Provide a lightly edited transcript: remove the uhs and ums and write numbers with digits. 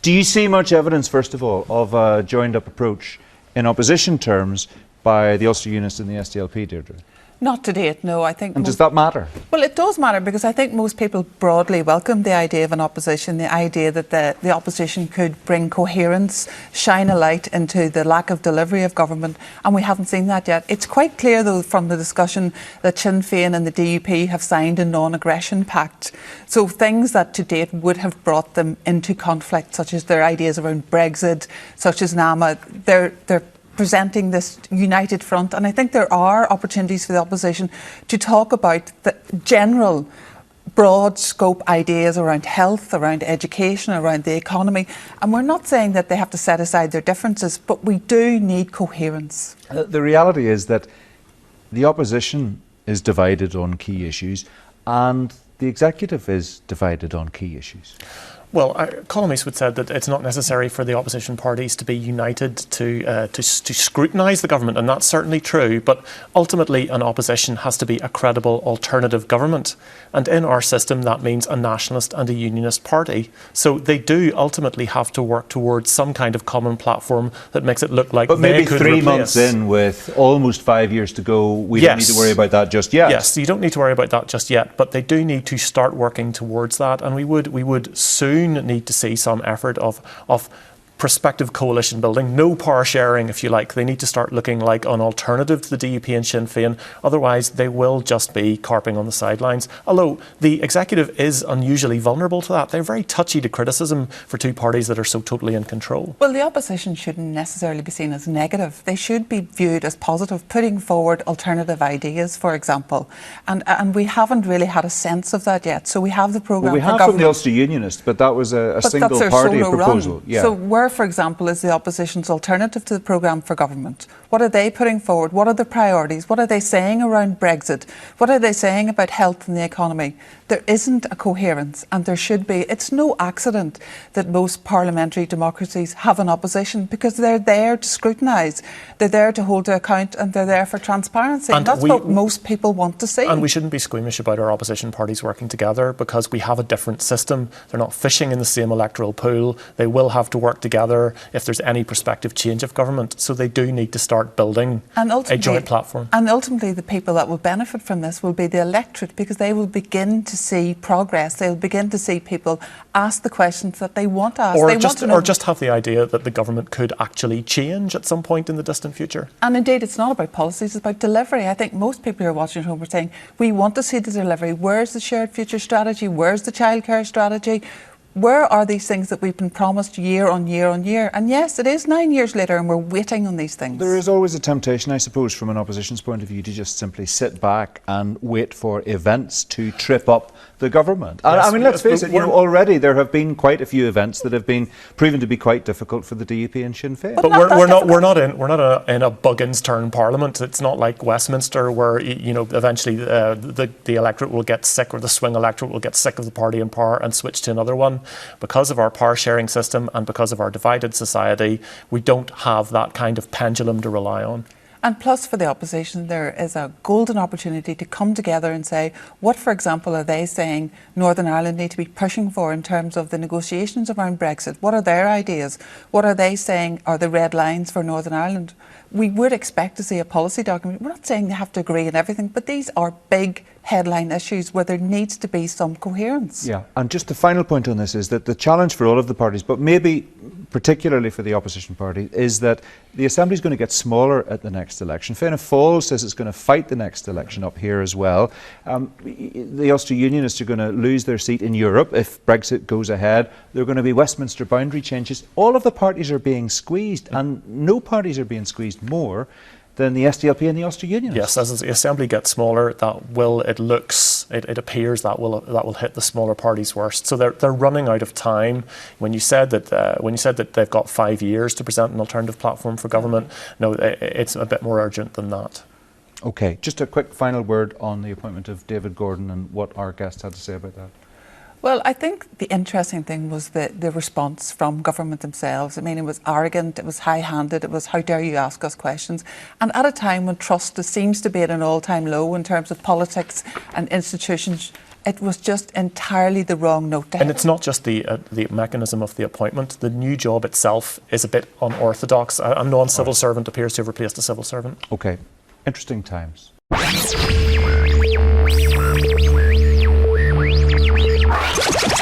Do you see much evidence, first of all, of a joined-up approach in opposition terms by the Ulster Unionists and the SDLP, Deirdre? Not to date, no. I think. And does that matter? Well, it does matter, because I think most people broadly welcome the idea of an opposition, the idea that the opposition could bring coherence, shine a light into the lack of delivery of government, and we haven't seen that yet. It's quite clear, though, from the discussion that Sinn Féin and the DUP have signed a non-aggression pact. So things that to date would have brought them into conflict, such as their ideas around Brexit, such as NAMA, they're presenting this united front, and I think there are opportunities for the opposition to talk about the general broad scope ideas around health, around education, around the economy, and we're not saying that they have to set aside their differences, but we do need coherence. The reality is that the opposition is divided on key issues and the executive is divided on key issues. Well, Colm Eastwood said that it's not necessary for the opposition parties to be united to scrutinise the government, and that's certainly true. But ultimately, an opposition has to be a credible alternative government, and in our system, that means a nationalist and a unionist party. So they do ultimately have to work towards some kind of common platform that makes it look like. But maybe they could 3 replace. months in, with almost 5 years to go, we don't need to worry about that just yet. Yes, you don't need to worry about that just yet, but they do need to start working towards that, and we would soon need to see some effort of prospective coalition building, no power sharing, if you like. They need to start looking like an alternative to the DUP and Sinn Féin. Otherwise, they will just be carping on the sidelines. Although the executive is unusually vulnerable to that. They're very touchy to criticism for two parties that are so totally in control. Well, the opposition shouldn't necessarily be seen as negative. They should be viewed as positive, putting forward alternative ideas, for example. And we haven't really had a sense of that yet. So we have the programme for government. We have from the Ulster Unionists, but that was a single party proposal. Yeah. So where, for example, is the opposition's alternative to the programme for government? What are they putting forward? What are the priorities? What are they saying around Brexit? What are they saying about health and the economy? There isn't a coherence, and there should be. It's no accident that most parliamentary democracies have an opposition, because they're there to scrutinise, they're there to hold to account, and they're there for transparency. And that's what most people want to see. And we shouldn't be squeamish about our opposition parties working together, because we have a different system. They're not fishing in the same electoral pool. They will have to work together if there's any prospective change of government. So they do need to start building a joint platform. And ultimately, the people that will benefit from this will be the electorate, because they will begin to see progress. They'll begin to see people ask the questions that they want to ask. Or just have the idea that the government could actually change at some point in the distant future. And indeed, it's not about policies, it's about delivery. I think most people who are watching at home are saying, we want to see the delivery. Where's the shared future strategy? Where's the childcare strategy? Where are these things that we've been promised year on year on year? And yes, it is 9 years later and we're waiting on these things. There is always a temptation, I suppose, from an opposition's point of view, to just simply sit back and wait for events to trip up the government. Yes, I mean, let's face it, already there have been quite a few events that have been proven to be quite difficult for the DUP and Sinn Féin. But we're not in a Buggins turn parliament. It's not like Westminster, where eventually the electorate will get sick, or the swing electorate will get sick of the party in power and switch to another one. Because of our power sharing system and because of our divided society, we don't have that kind of pendulum to rely on. And plus, for the opposition, there is a golden opportunity to come together and say, what, for example, are they saying Northern Ireland need to be pushing for in terms of the negotiations around Brexit? What are their ideas? What are they saying are the red lines for Northern Ireland? We would expect to see a policy document. We're not saying they have to agree on everything, but these are big headline issues where there needs to be some coherence. Yeah, and just the final point on this is that the challenge for all of the parties, but maybe particularly for the opposition party, is that the Assembly is going to get smaller at the next election. Fianna Fáil says it's going to fight the next election up here as well. The Ulster Unionists are going to lose their seat in Europe if Brexit goes ahead. There are going to be Westminster boundary changes. All of the parties are being squeezed, and no parties are being squeezed more than the SDLP and the Ulster Unionists. Yes, as the Assembly gets smaller, it appears that will hit the smaller parties worst. So they're running out of time. When you said that they've got 5 years to present an alternative platform for government, no, it's a bit more urgent than that. Okay, just a quick final word on the appointment of David Gordon and what our guest had to say about that. Well, I think the interesting thing was the response from government themselves. I mean, it was arrogant, it was high-handed, it was, how dare you ask us questions? And at a time when trust seems to be at an all-time low in terms of politics and institutions it was just entirely the wrong note to And hit. it's not just the mechanism of the appointment. The new job itself is a bit unorthodox. A non-civil servant appears to have replaced a civil servant. Okay, interesting times.